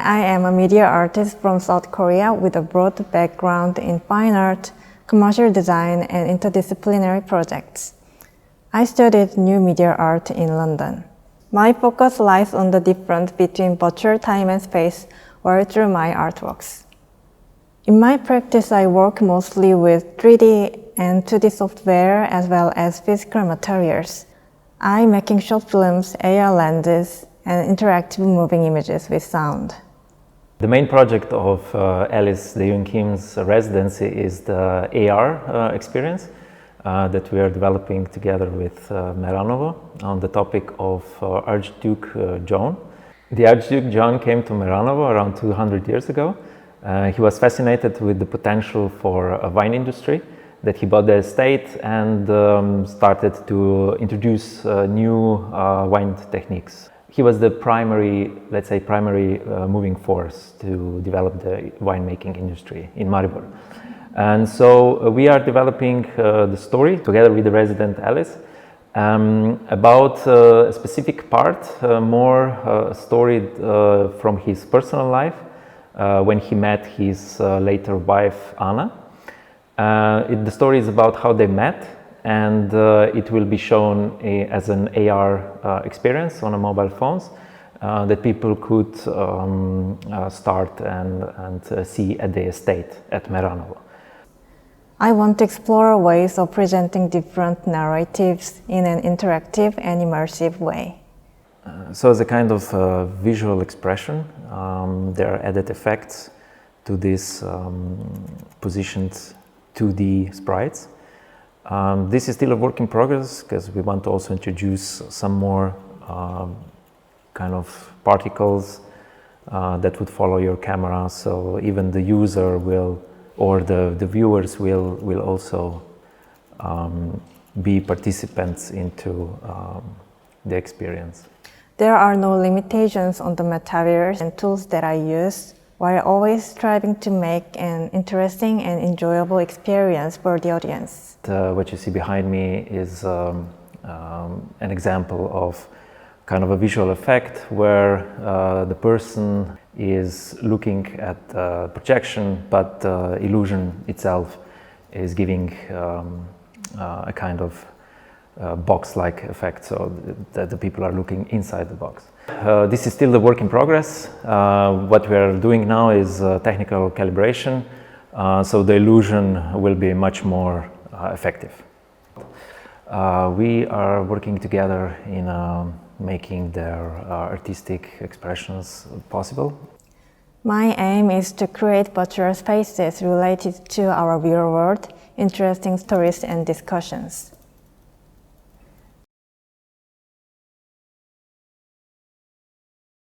I am a media artist from South Korea with a broad background in fine art, commercial design, and interdisciplinary projects. I studied new media art in London. My focus lies on the difference between virtual time and space or through my artworks. In my practice, I work mostly with 3D and 2D software as well as physical materials. I'm making short films, AR lenses, and interactive moving images with sound. The main project of Alice Daeun Kim's residency is the AR experience that we are developing together with Meranovo on the topic of Archduke John. The Archduke John came to Meranovo around 200 years ago. He was fascinated with the potential for a wine industry, that he bought the estate and started to introduce new wine techniques. He was the primary moving force to develop the winemaking industry in Maribor. And so we are developing the story together with the resident Alice about a specific part, more story from his personal life when he met his later wife Anna. The story is about how they met, and it will be shown as an AR experience on a mobile phones that people could start and see at the estate at Meranovo. I want to explore ways of presenting different narratives in an interactive and immersive way. So as a kind of visual expression, there are added effects to these positioned 2D sprites. This is still a work in progress because we want to also introduce some more kind of particles that would follow your camera, so even the user will, or the viewers will also be participants into the experience. There are no limitations on the materials and tools that I use, while always striving to make an interesting and enjoyable experience for the audience. What you see behind me is an example of kind of a visual effect where the person is looking at the projection, but the illusion itself is giving a kind of box-like effect, so that the people are looking inside the box. This is still the work in progress. What we are doing now is technical calibration, so the illusion will be much more effective. We are working together in making their artistic expressions possible. My aim is to create virtual spaces related to our real world, interesting stories and discussions.